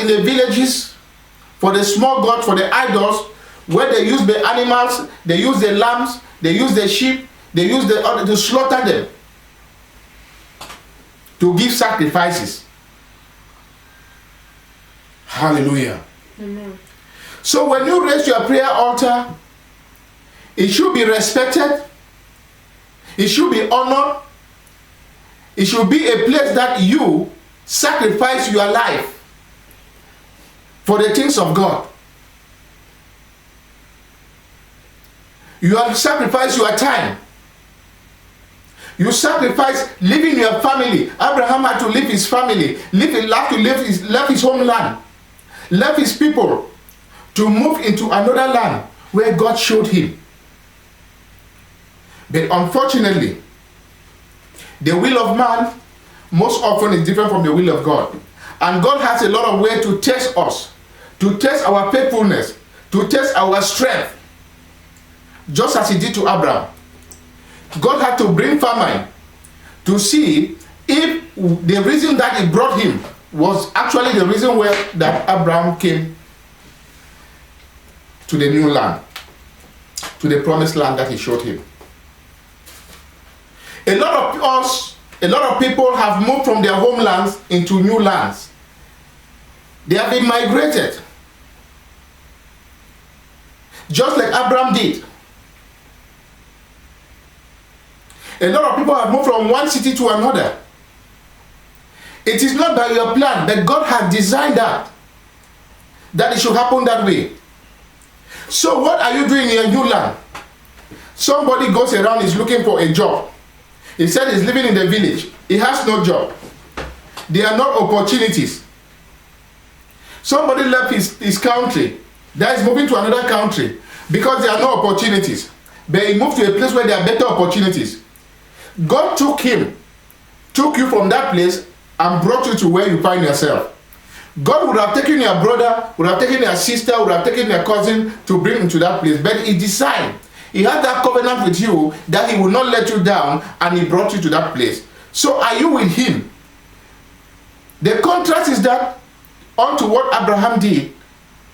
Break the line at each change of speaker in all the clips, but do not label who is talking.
in the villages, for the small gods, for the idols, where they use the animals, they use the lambs, they use the sheep, they use the other to slaughter them, to give sacrifices. Hallelujah.
Amen.
So when you raise your prayer altar, it should be respected, it should be honored, it should be a place that you sacrifice your life for the things of God. You have sacrificed your time. You sacrifice leaving your family. Abraham had to leave his family, left his homeland, left his people to move into another land where God showed him. But unfortunately, the will of man most often is different from the will of God. And God has a lot of ways to test us, to test our faithfulness, to test our strength, just as he did to Abraham. God had to bring famine to see if the reason that he brought him was actually the reason where that Abraham came to the new land, to the promised land that he showed him. A lot of people have moved from their homelands into new lands. They have been migrated, just like Abraham did. A lot of people have moved from one city to another. It is not by your plan, but God has designed that it should happen that way. So what are you doing in your new land? Somebody goes around, is looking for a job. He said he's living in the village. He has no job. There are no opportunities. Somebody left his country, that is moving to another country because there are no opportunities. But he moved to a place where there are better opportunities. God took you from that place and brought you to where you find yourself. God would have taken your brother, would have taken your sister, would have taken your cousin to bring you to that place. But he decided, he had that covenant with you that he will not let you down, and he brought you to that place. So are you with him? The contrast is that unto what Abraham did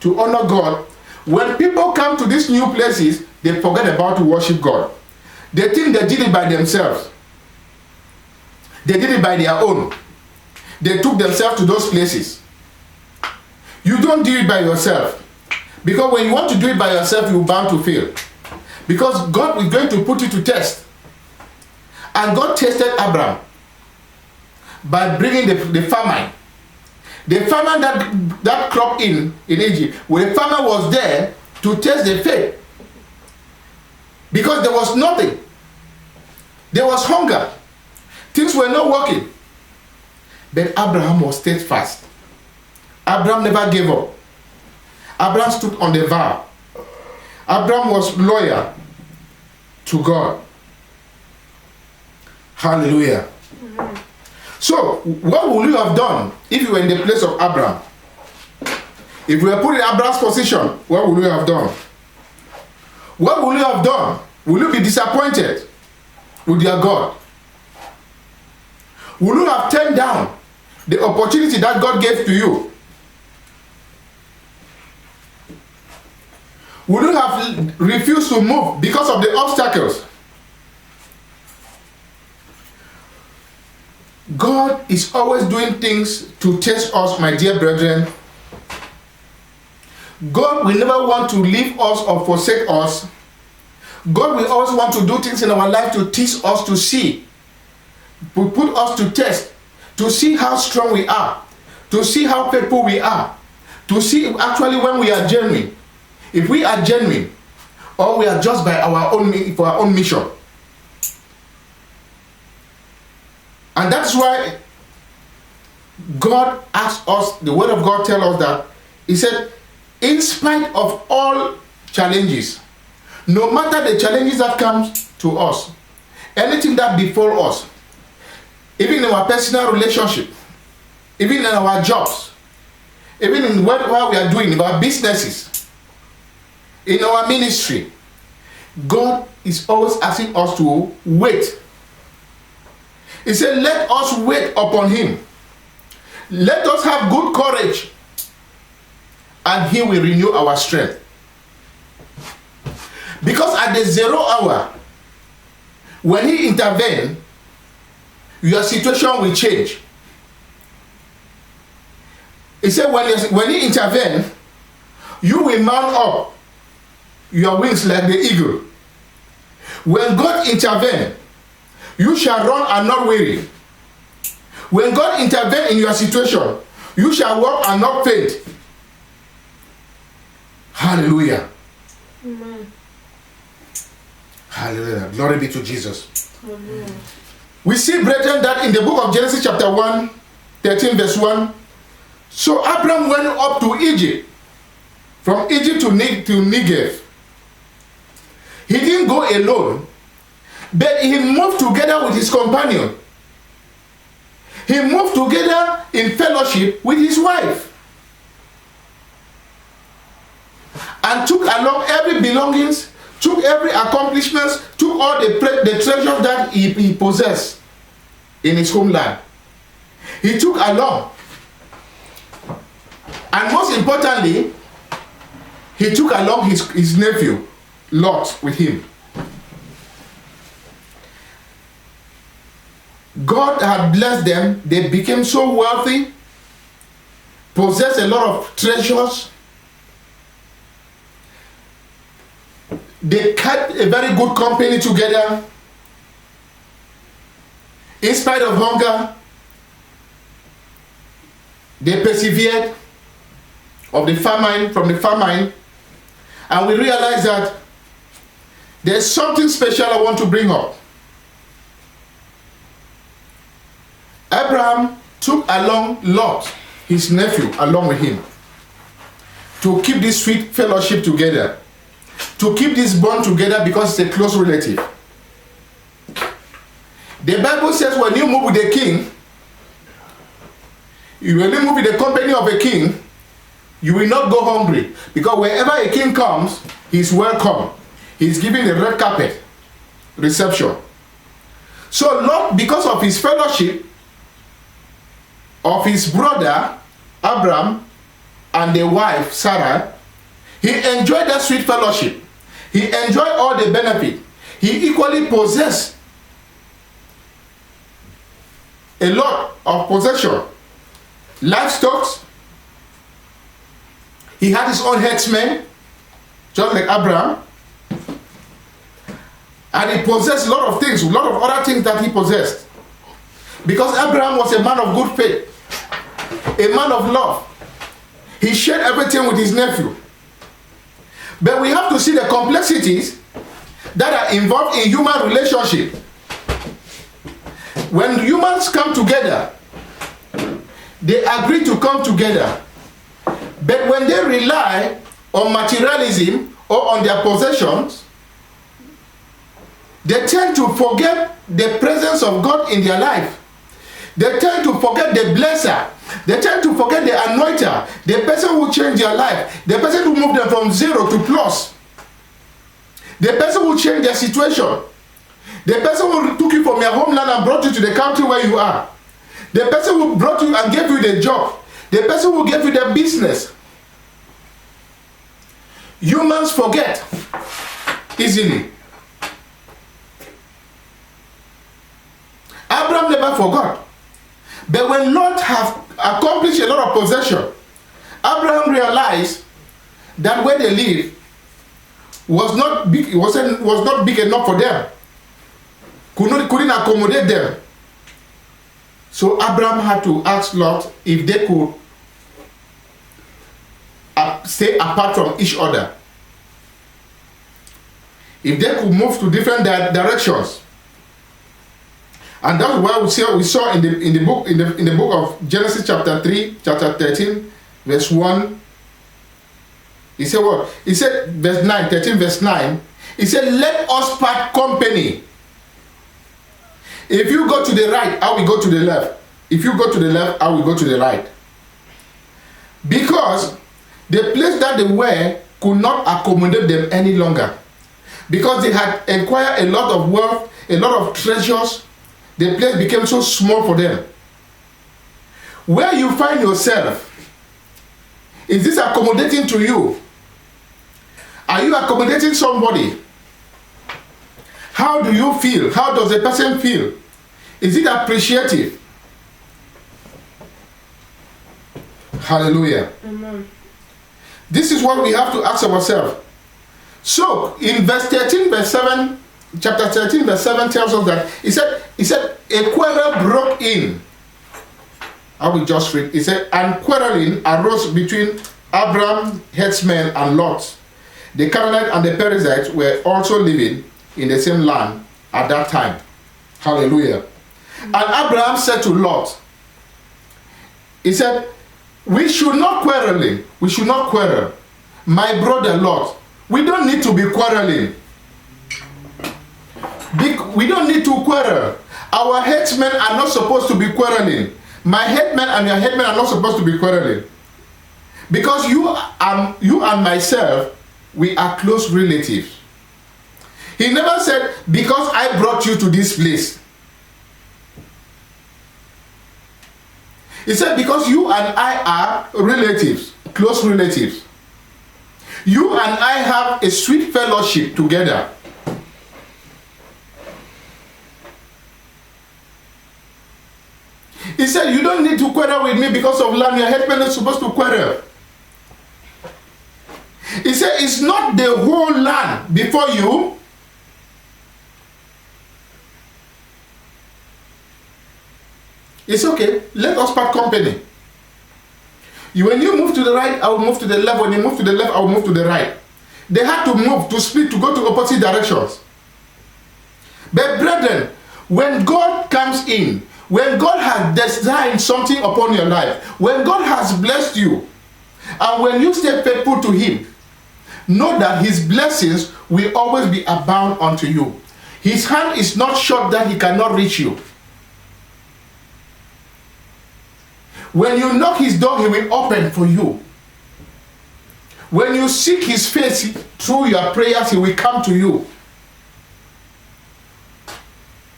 to honor God. When people come to these new places, they forget about to worship God. They think they did it by themselves. They did it by their own. They took themselves to those places. You don't do it by yourself. Because when you want to do it by yourself, you're bound to fail. Because God is going to put you to test. And God tested Abraham by bringing the famine. The famine that cropped in Egypt, where the farmer was there to test the faith. Because there was nothing. There was hunger. Things were not working. But Abraham was steadfast. Abraham never gave up. Abraham stood on the vow. Abraham was loyal to God. Hallelujah. Mm-hmm. So, what would you have done if you were in the place of Abraham? If we were put in Abraham's position, what would you have done? What will you have done? Will you be disappointed with your God? Will you have turned down the opportunity that God gave to you? Will you have refused to move because of the obstacles? God is always doing things to test us, my dear brethren. God will never want to leave us or forsake us. God will always want to do things in our life to teach us, to see, to put us to test, to see how strong we are, to see how faithful we are, to see actually when we are genuine. If we are genuine, or we are just by our own mission. And that's why God asks us, the word of God tells us that, he said, in spite of all challenges, no matter the challenges that comes to us, anything that befall us, even in our personal relationship, even in our jobs, even in what we are doing, in our businesses, in our ministry, God is always asking us to wait. He said, let us wait upon him. Let us have good courage and he will renew our strength. Because at the 0 hour, when he intervenes, your situation will change. He said when he intervenes, you will mount up your wings like the eagle. When God intervenes, you shall run and not weary. When God intervenes in your situation, you shall walk and not faint. Hallelujah.
Amen.
Hallelujah. Glory be to Jesus.
Amen.
We see, brethren, that in the book of Genesis chapter 1, 13 verse 1, so Abraham went up to Egypt, from Egypt to Negev. He didn't go alone, but he moved together with his companion. He moved together in fellowship with his wife, and took along every belongings, took every accomplishments, took all the treasures that he possessed in his homeland. He took along, and most importantly, he took along his nephew Lot with him. God had blessed them. They became so wealthy, possessed a lot of treasures. They kept a very good company together. In spite of hunger, they persevered from the famine, and we realize that there's something special I want to bring up. Abraham took along Lot, his nephew, along with him, to keep this sweet fellowship together, to keep this bond together, because it's a close relative. The Bible says when you move with a king, you will move with the company of a king, you will not go hungry, because wherever a king comes, he's welcome. He's given a red carpet reception. So Lot, because of his fellowship of his brother Abraham and the wife Sarah, he enjoyed that sweet fellowship. He enjoyed all the benefit. He equally possessed a lot of possession, livestock. He had his own herdsmen, just like Abraham. And he possessed a lot of things, a lot of other things that he possessed. Because Abraham was a man of good faith, a man of love. He shared everything with his nephew. But we have to see the complexities that are involved in human relationship. When humans come together, they agree to come together. But when they rely on materialism or on their possessions, they tend to forget the presence of God in their life. They tend to forget the blesser. They tend to forget the anointer, the person who changed their life, the person who moved them from 0 to plus, the person who changed their situation, the person who took you from your homeland and brought you to the country where you are, the person who brought you and gave you the job, the person who gave you the business. Humans forget easily. Abraham never forgot. But when Lot have accomplished a lot of possession, Abraham realized that where they live was not big, was not big enough for them. Couldn't accommodate them. So Abraham had to ask Lot if they could stay apart from each other. If they could move to different directions. And that's why we saw in the book of Genesis chapter 3, chapter 13, verse 1. He said what? He said verse 9, 13 verse 9. He said, let us part company. If you go to the right, I will go to the left. If you go to the left, I will go to the right. Because the place that they were could not accommodate them any longer. Because they had acquired a lot of wealth, a lot of treasures. The place became so small for them. Where you find yourself Is this accommodating to you? Are you accommodating somebody? How do you feel? How does a person feel? Is it appreciative? Hallelujah.
Amen.
This is what we have to ask ourselves. So, in verse 13, verse 7, chapter 13, verse 7 tells us that he said, a quarrel broke in. I will just read. He said, and quarreling arose between Abram, headsman, and Lot. The Canaanites and the Perizzites were also living in the same land at that time. Hallelujah. And Abraham said to Lot, he said, we should not quarrel. We should not quarrel. My brother Lot, we don't need to be quarreling. We don't need to quarrel. Our headsmen are not supposed to be quarreling. My headman and your headman are not supposed to be quarreling. Because you and myself, we are close relatives. He never said, because I brought you to this place. He said, because you and I are relatives, close relatives. You and I have a sweet fellowship together. He said, you don't need to quarrel with me because of land. Your headman is supposed to quarrel. He said, it's not the whole land before you. It's okay. Let us part company. When you move to the right, I will move to the left. When you move to the left, I will move to the right. They had to move, to split, to go to opposite directions. But brethren, when God comes in, when God has designed something upon your life, when God has blessed you, and when you stay faithful to Him, know that His blessings will always be abound unto you. His hand is not short that He cannot reach you. When you knock His door, He will open for you. When you seek His face through your prayers, He will come to you.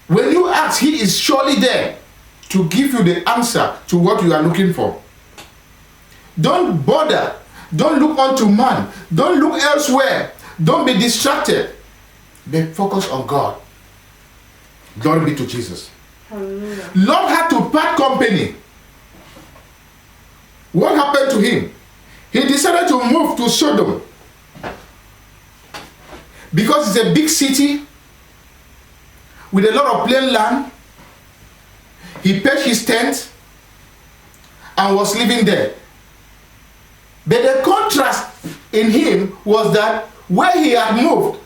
When you ask, He is surely there to give you the answer to what you are looking for. Don't bother. Don't look unto man. Don't look elsewhere. Don't be distracted. But focus on God. Glory be to Jesus.
Hallelujah.
Lot had to part company. What happened to him? He decided to move to Sodom. Because it's a big city with a lot of plain land. He pitched his tent and was living there. But the contrast in him was that where he had moved,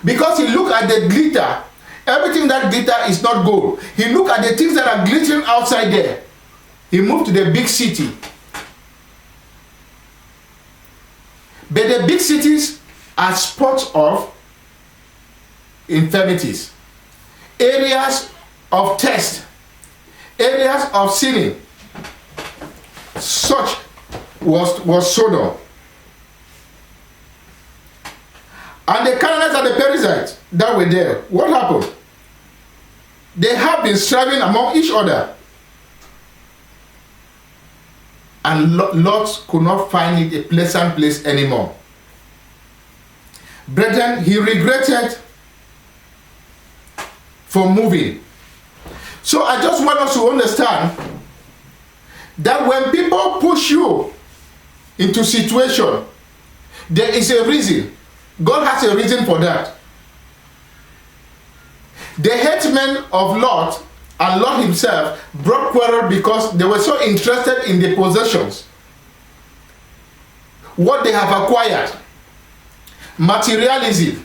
because he looked at the glitter, everything that glitter is not gold. He looked at the things that are glittering outside there. He moved to the big city. But the big cities are spots of infirmities, areas of test, areas of sinning. Such was Sodom. And the Canaanites and the Perizzites that were there, what happened? They have been striving among each other. And Lot could not find it a pleasant place anymore. Brethren, he regretted for moving. So I just want us to understand that when people push you into situation, there is a reason. God has a reason for that. The headsmen of Lot and Lot himself brought quarrel because they were so interested in the possessions, what they have acquired, materialism,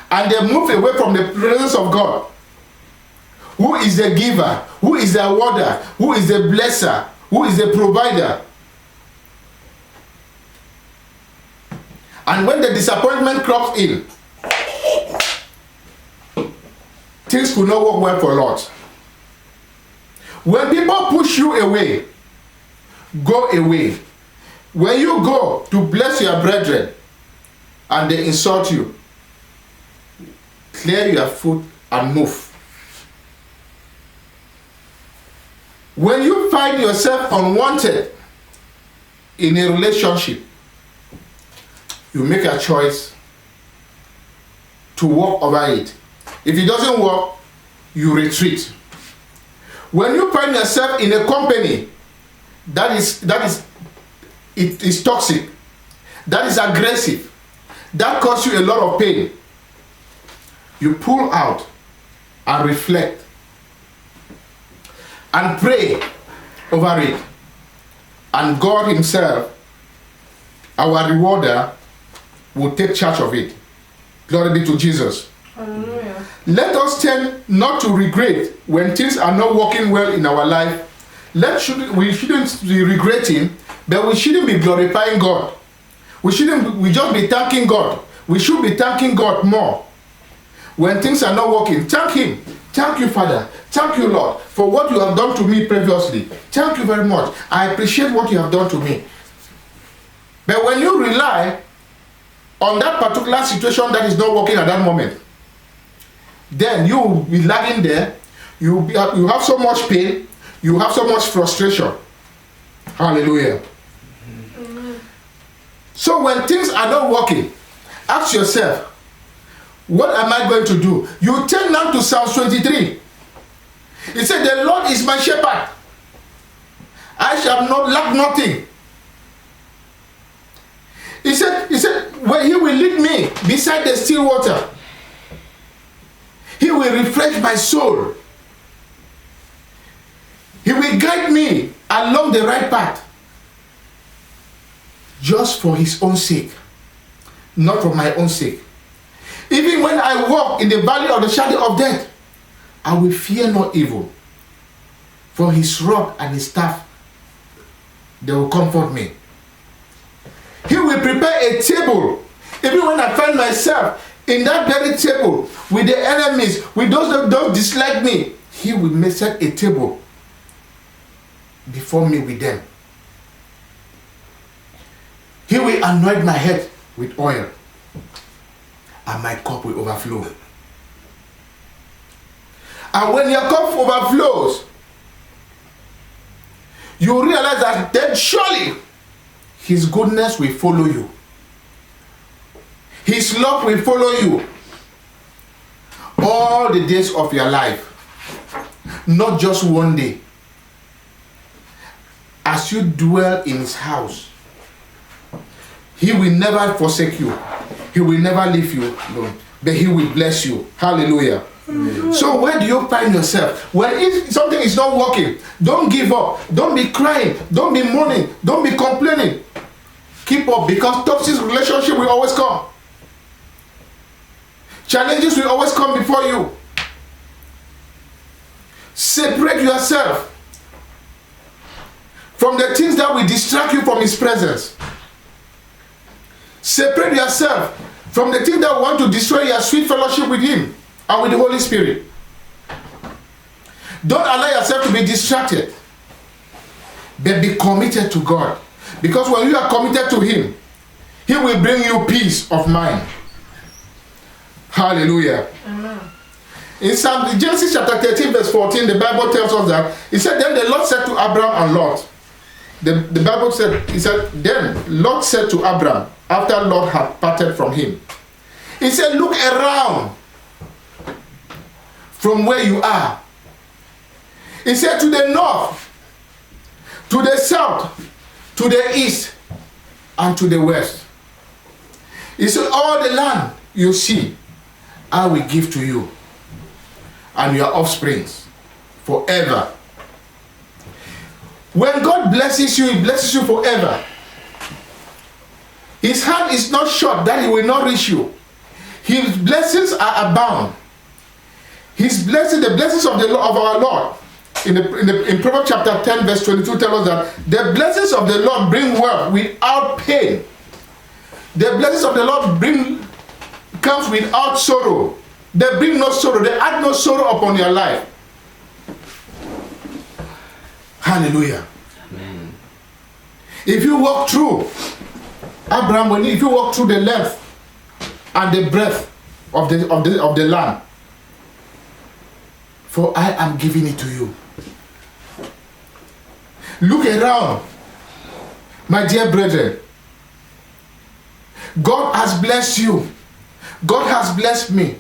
and they move away from the presence of God, who is the giver, who is the awarder, who is the blesser, who is the provider. And when the disappointment crops in, things could not work well for Lot. When people push you away, go away. When you go to bless your brethren and they insult you, clear your foot and move. When you find yourself unwanted in a relationship, you make a choice to walk over it. If it doesn't work, you retreat. When you find yourself in a company that is toxic, that is aggressive, that causes you a lot of pain, you pull out and reflect and pray over it. And God himself, our rewarder, will take charge of it. Glory be to Jesus.
Hallelujah.
Let us tend not to regret when things are not working well in our life. We shouldn't be regretting, but we shouldn't be glorifying God. We just be thanking God. We should be thanking God more. When things are not working, thank him. Thank you, Father. Thank you, Lord, for what you have done to me previously. Thank you very much. I appreciate what you have done to me. But when you rely on that particular situation that is not working at that moment, then you will be lagging there. You have so much pain. You have so much frustration. Hallelujah.
Amen.
So when things are not working, ask yourself, what am I going to do? You turn now to Psalm 23. It said, the Lord is my shepherd. I shall not lack nothing. He said, well, he will lead me beside the still water. He will refresh my soul. He will guide me along the right path. Just for his own sake. Not for my own sake. Even when I walk in the valley of the shadow of death, I will fear no evil. For his rod and his staff, they will comfort me. He will prepare a table. Even when I find myself in that very table with the enemies, with those that don't dislike me, he will set a table before me with them. He will anoint my head with oil, and my cup will overflow. And when your cup overflows, you realize that then surely his goodness will follow you. His love will follow you all the days of your life. Not just one day. As you dwell in his house, he will never forsake you. He will never leave you alone. But he will bless you. Hallelujah. Amen. So where do you find yourself? When if something is not working, don't give up. Don't be crying. Don't be mourning. Don't be complaining. Keep up, because toxic relationship will always come. Challenges will always come before you. Separate yourself from the things that will distract you from his presence. Separate yourself from the things that want to destroy your sweet fellowship with him and with the Holy Spirit. Don't allow yourself to be distracted, but be committed to God. Because when you are committed to him, he will bring you peace of mind. Hallelujah. Amen. In Genesis chapter 13 verse 14, the Bible tells us that, it said, then the Lord said to Abraham and Lot, the Bible said, then Lot said to Abraham, after Lot had parted from him, he said, look around from where you are. He said, to the north, to the south, to the east, and to the west. He said, all the land you see, I will give to you and your offsprings forever. When God blesses you, he blesses you forever. His hand is not short that he will not reach you. His blessings are abound. His blessings, the blessings of our Lord, in Proverbs chapter 10 verse 22 tells us that the blessings of the Lord bring wealth without pain. The blessings of the Lord comes without sorrow. They bring no sorrow. They add no sorrow upon your life. Hallelujah. Amen. If you walk through, Abraham, if you walk through the length and the breadth of the land, for I am giving it to you. Look around. My dear brethren, God has blessed you. God has blessed me.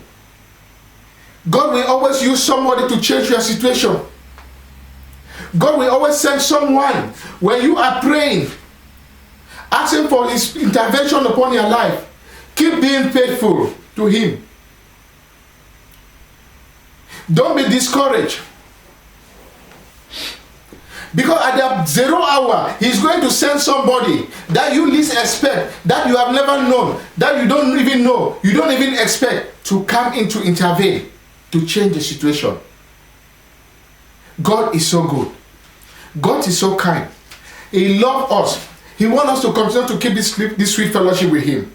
God will always use somebody to change your situation. God will always send someone when you are praying, asking for his intervention upon your life. Keep being faithful to him. Don't be discouraged. Because at the 0 hour, he's going to send somebody that you least expect, that you have never known, that you don't even know, you don't even expect to come in to intervene, to change the situation. God is so good. God is so kind. He loves us. He wants us to continue to keep this sweet fellowship with him.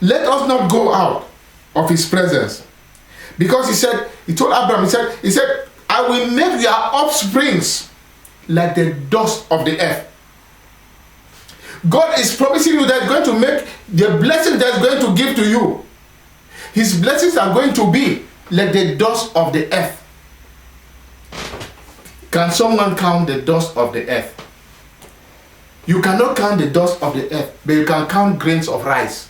Let us not go out of his presence. Because he told Abraham, he said, I will make your offsprings like the dust of the earth. God is promising you that he's going to make the blessings that he's going to give to you. His blessings are going to be like the dust of the earth. Can someone count the dust of the earth? You cannot count the dust of the earth, but you can count grains of rice.